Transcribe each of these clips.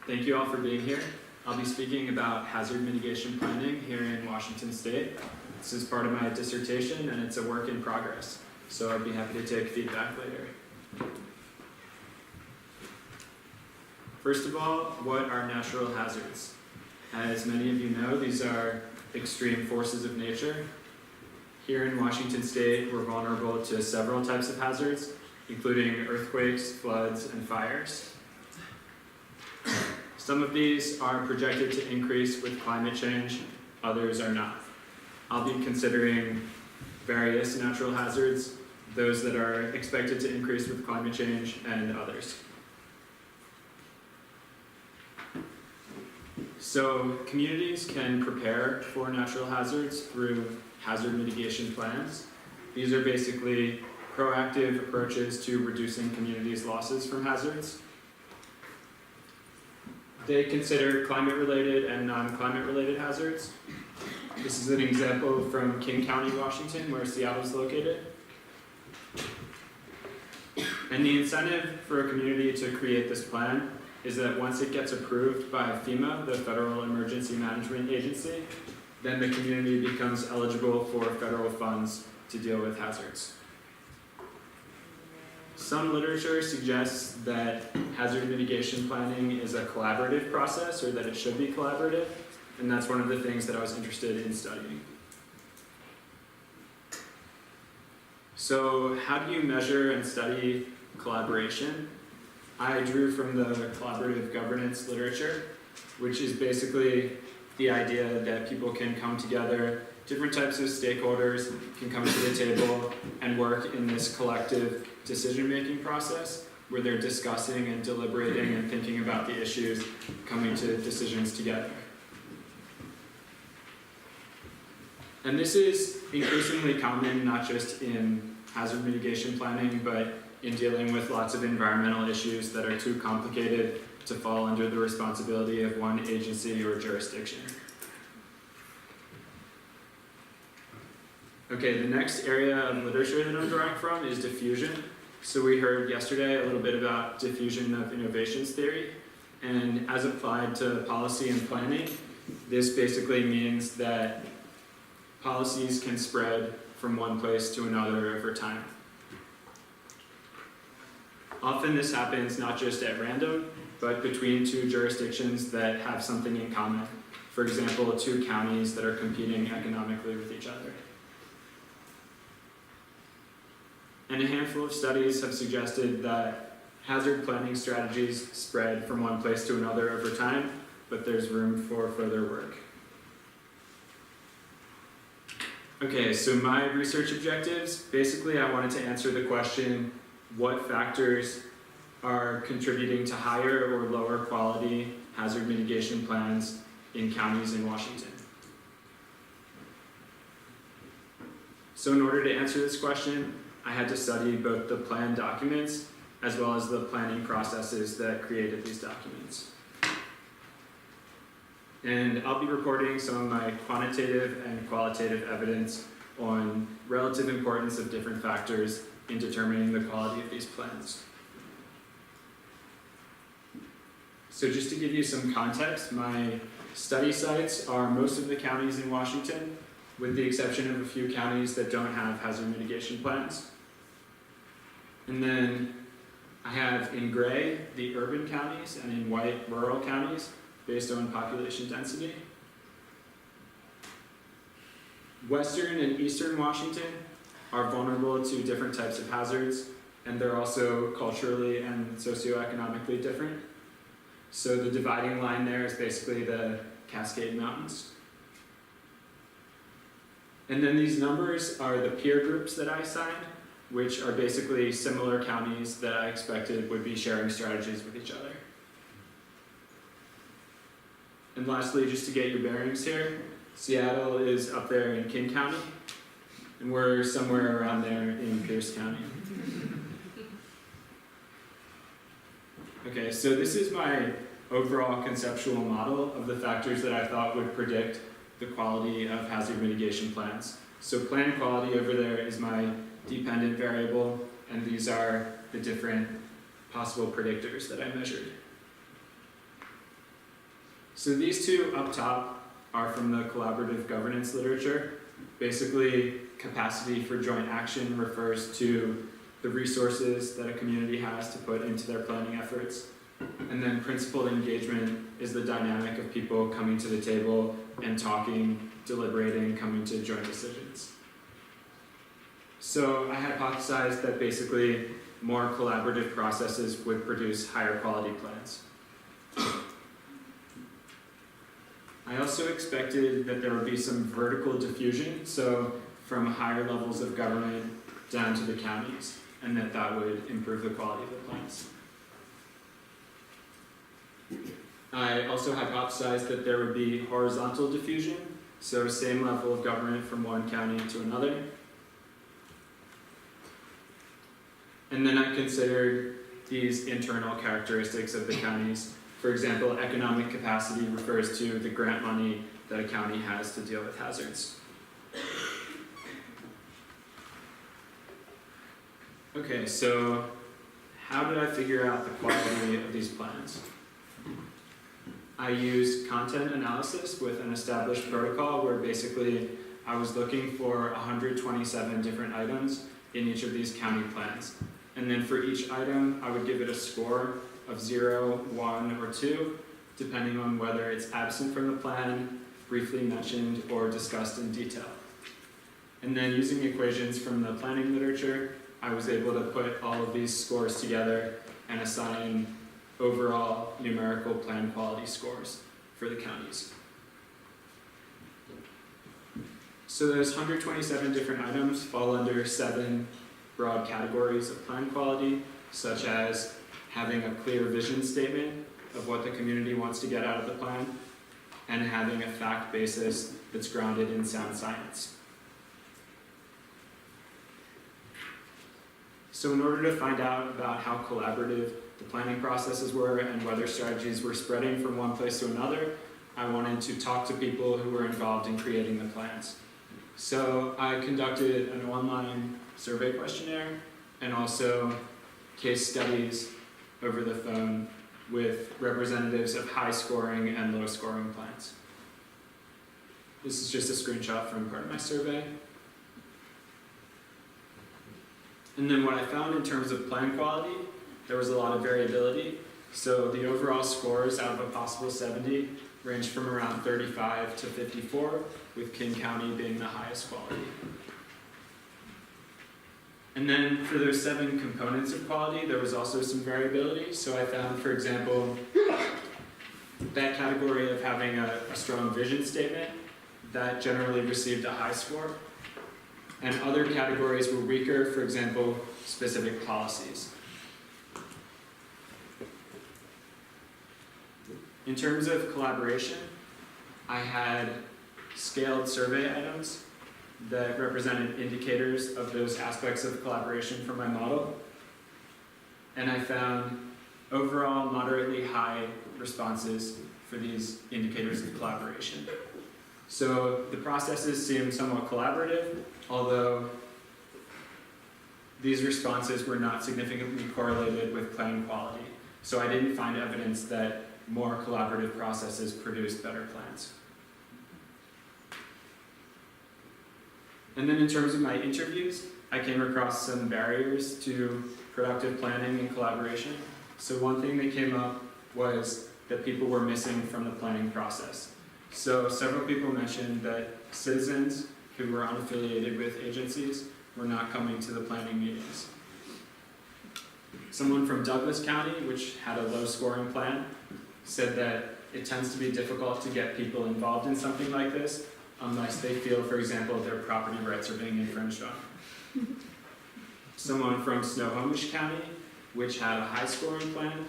Thank you all for being here. I'll be speaking about hazard mitigation planning here in Washington State. This is part of my dissertation and it's a work in progress, so I'd be happy to take feedback later. First of all, what are natural hazards? As many of you know, these are extreme forces of nature. Here in Washington State, we're vulnerable to several types of hazards, including earthquakes, floods, and fires. Some of these are projected to increase with climate change, others are not. I'll be considering various natural hazards, those that are expected to increase with climate change, and others. So communities can prepare for natural hazards through hazard mitigation plans. These are basically proactive approaches to reducing communities' losses from hazards. They consider climate-related and non-climate-related hazards. This is an example from King County, Washington, where Seattle is located. And the incentive for a community to create this plan is that once it gets approved by FEMA, the Federal Emergency Management Agency, then the community becomes eligible for federal funds to deal with hazards. Some literature suggests that hazard mitigation planning is a collaborative process, or that it should be collaborative, and that's one of the things that I was interested in studying. So how do you measure and study collaboration? I drew from the collaborative governance literature, which is basically the idea that people can come together, different types of stakeholders can come to the table and work in this collective decision-making process where they're discussing and deliberating and thinking about the issues, coming to decisions together. And this is increasingly common, not just in hazard mitigation planning, but in dealing with lots of environmental issues that are too complicated to fall under the responsibility of one agency or jurisdiction. Okay, the next area of literature that I'm drawing from is diffusion. So we heard yesterday a little bit about diffusion of innovations theory, and as applied to policy and planning, this basically means that policies can spread from one place to another over time. Often this happens not just at random, but between two jurisdictions that have something in common. For example, two counties that are competing economically with each other. And a handful of studies have suggested that hazard planning strategies spread from one place to another over time, but there's room for further work. Okay, so my research objectives, basically I wanted to answer the question, what factors are contributing to higher or lower quality hazard mitigation plans in counties in Washington? So in order to answer this question, I had to study both the plan documents as well as the planning processes that created these documents. And I'll be reporting some of my quantitative and qualitative evidence on relative importance of different factors in determining the quality of these plans. So just to give you some context, my study sites are most of the counties in Washington, with the exception of a few counties that don't have hazard mitigation plans. And then I have in gray the urban counties and in white rural counties based on population density. Western and eastern Washington are vulnerable to different types of hazards, and they're also culturally and socioeconomically different. So the dividing line there is basically the Cascade Mountains. And then these numbers are the peer groups that I assigned, which are basically similar counties that I expected would be sharing strategies with each other. And lastly, just to get your bearings here, Seattle is up there in King County, and we're somewhere around there in Pierce County. Okay, so this is my overall conceptual model of the factors that I thought would predict the quality of hazard mitigation plans. So plan quality over there is my dependent variable, and these are the different possible predictors that I measured. So these two up top are from the collaborative governance literature. Basically, capacity for joint action refers to the resources that a community has to put into their planning efforts. And then principled engagement is the dynamic of people coming to the table and talking, deliberating, coming to joint decisions. So I hypothesized that basically more collaborative processes would produce higher quality plans. I also expected that there would be some vertical diffusion, so from higher levels of government down to the counties, and that would improve the quality of the plans. I also hypothesized that there would be horizontal diffusion, so same level of government from one county to another. And then I considered these internal characteristics of the counties. For example, economic capacity refers to the grant money that a county has to deal with hazards. Okay, so how did I figure out the quality of these plans? I used content analysis with an established protocol where basically I was looking for 127 different items in each of these county plans. And then for each item, I would give it a score of 0, 1, or 2, depending on whether it's absent from the plan, briefly mentioned, or discussed in detail. And then using equations from the planning literature, I was able to put all of these scores together and assign overall numerical plan quality scores for the counties. So those 127 different items fall under 7 broad categories of plan quality, such as having a clear vision statement of what the community wants to get out of the plan, and having a fact basis that's grounded in sound science. So in order to find out about how collaborative the planning processes were and whether strategies were spreading from one place to another, I wanted to talk to people who were involved in creating the plans. So I conducted an online survey questionnaire and also case studies over the phone with representatives of high scoring and low scoring plans. This is just a screenshot from part of my survey. And then what I found in terms of plan quality, there was a lot of variability. So the overall scores out of a possible 70 ranged from around 35 to 54, with King County being the highest quality. And then for those 7 components of quality, there was also some variability. So I found, for example, that category of having a strong vision statement, that generally received a high score. And other categories were weaker, for example, specific policies. In terms of collaboration, I had scaled survey items that represented indicators of those aspects of collaboration from my model. And I found overall moderately high responses for these indicators of collaboration. So the processes seem somewhat collaborative, although these responses were not significantly correlated with plan quality. So I didn't find evidence that more collaborative processes produce better plans. And then in terms of my interviews, I came across some barriers to productive planning and collaboration. So one thing that came up was that people were missing from the planning process. So several people mentioned that citizens who were unaffiliated with agencies were not coming to the planning meetings. Someone from Douglas County, which had a low scoring plan, said that it tends to be difficult to get people involved in something like this unless they feel, for example, their property rights are being infringed on. Someone from Snohomish County, which had a high scoring plan,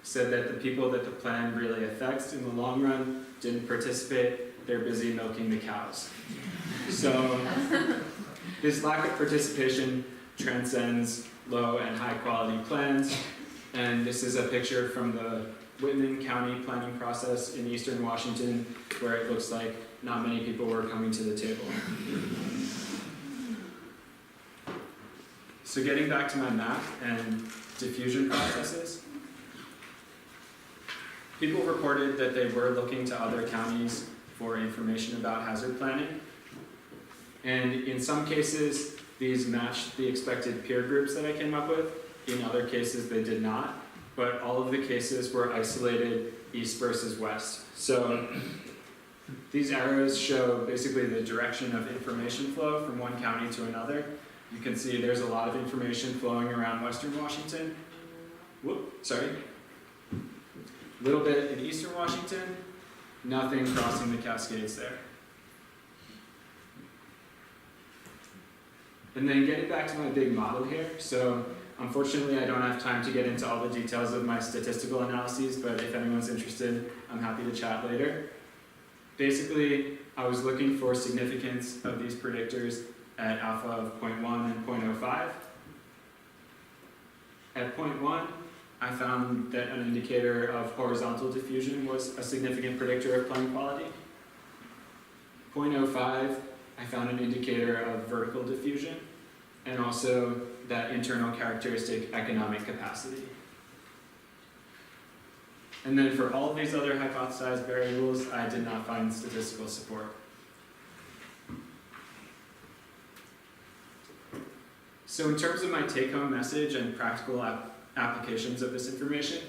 said that the people that the plan really affects in the long run didn't participate, they're busy milking the cows. So this lack of participation transcends low and high quality plans, and this is a picture from the Whitman County planning process in eastern Washington, where it looks like not many people were coming to the table. So getting back to my map and diffusion processes, People reported that they were looking to other counties for information about hazard planning. And in some cases, these matched the expected peer groups that I came up with. In other cases, they did not. But all of the cases were isolated east versus west. So these arrows show basically the direction of information flow from one county to another. You can see there's a lot of information flowing around western Washington. A little bit in eastern Washington, nothing crossing the Cascades there. And then getting back to my big model here, so unfortunately I don't have time to get into all the details of my statistical analyses, but if anyone's interested, I'm happy to chat later. Basically, I was looking for significance of these predictors at alpha of 0.1 and 0.05. At 0.1, I found that an indicator of horizontal diffusion was a significant predictor of plane quality. 0.05, I found an indicator of vertical diffusion, and also that internal characteristic economic capacity. And then for all of these other hypothesized variables, I did not find statistical support. So in terms of my take-home message and practical applications of this information,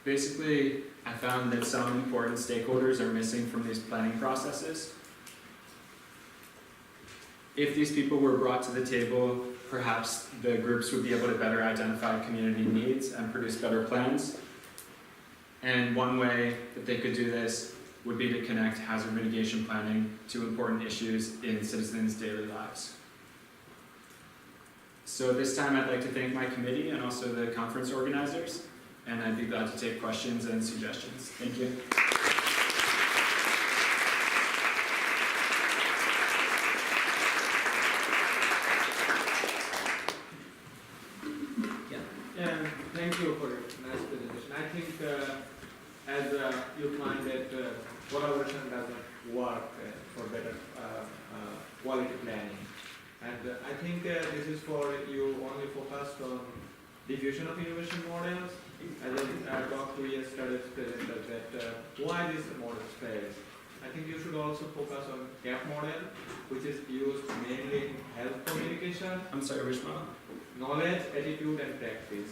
basically I found that some important stakeholders are missing from these planning processes. If these people were brought to the table, perhaps the groups would be able to better identify community needs and produce better plans. And one way that they could do this would be to connect hazard mitigation planning to important issues in citizens' daily lives. So this time I'd like to thank my committee and also the conference organizers, and I'd be glad to take questions and suggestions. Thank you. Thank you for your nice presentation. I think as you find that collaboration doesn't work for better quality planning. And I think this is for you only focused on diffusion of innovation models. As I talked to yesterday's presenter that why these models fail. I think you should also focus on gap model, which is used mainly in health communication. I'm sorry, which model? Knowledge, attitude, and practice.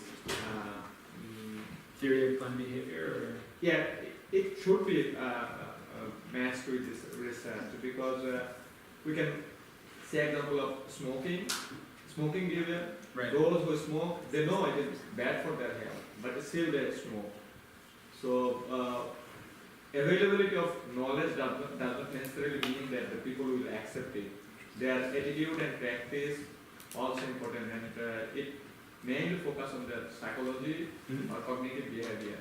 Theory of planned behavior? Or? Yeah, it should be matched with this research because we can say example of smoking. Smoking behavior. Right. Those who smoke, they know it is bad for their health, but still they smoke. So availability of knowledge doesn't necessarily mean that the people will accept it. Their attitude and practice also important, and it mainly focus on the psychology or cognitive behavior.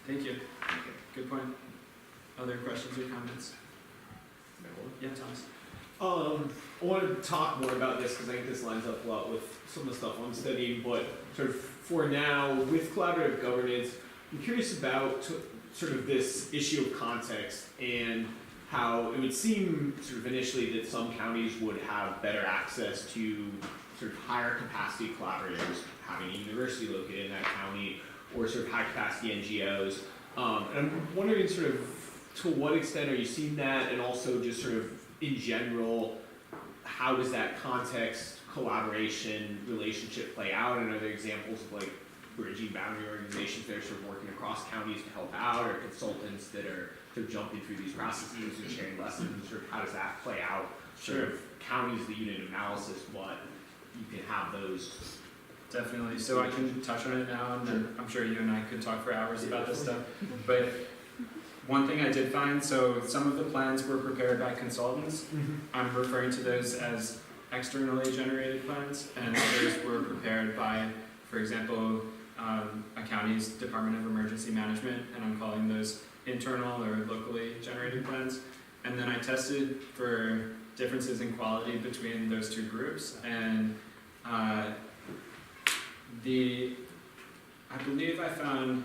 Thank you. Okay. Good point. Other questions or comments? No. Yeah, Thomas. I want to talk more about this because I think this lines up a lot with some of the stuff I'm studying, but sort of for now, with collaborative governance, I'm curious about sort of this issue of context and how it would seem sort of initially that some counties would have better access to sort of higher capacity collaborators, having a university located in that county, or sort of high capacity NGOs. And I'm wondering sort of to what extent are you seeing that, and also just sort of in general, how does that context, collaboration, relationship play out? And are there examples of like bridging boundary organizations that are sort of working across counties to help out, or consultants that are sort of jumping through these processes and sharing lessons? Sort of how does that play out? Sort of counties, the unit of analysis, what you can have those. Definitely. So I can touch on it now, and then I'm sure you and I could talk for hours about this stuff. But one thing I did find, so some of the plans were prepared by consultants. I'm referring to those as externally generated plans, and others were prepared by, for example, a county's Department of Emergency Management, and I'm calling those internal or locally generated plans. And then I tested for differences in quality between those two groups, and I believe I found,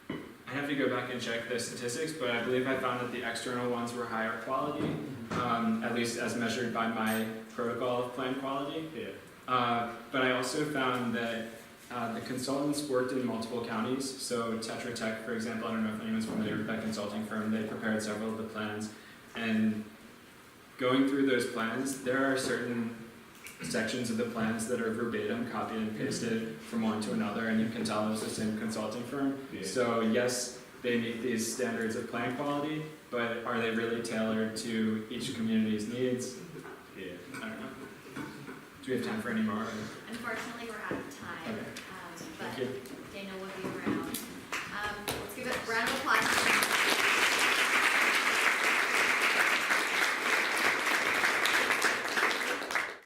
I have to go back and check the statistics, but I believe I found that the external ones were higher quality, at least as measured by my protocol of plan quality. Yeah. But I also found that The consultants worked in multiple counties, so Tetra Tech, for example, I don't know if anyone's familiar with that consulting firm, they prepared several of the plans, and going through those plans, there are certain sections of the plans that are verbatim, copied and pasted from one to another, and you can tell it's the same consulting firm. Yeah. So yes, they meet these standards of plan quality, but are they really tailored to each community's needs? Yeah. I don't know. Do we have time for any more? Unfortunately, we're out of time. Okay. But Thank you. Dana,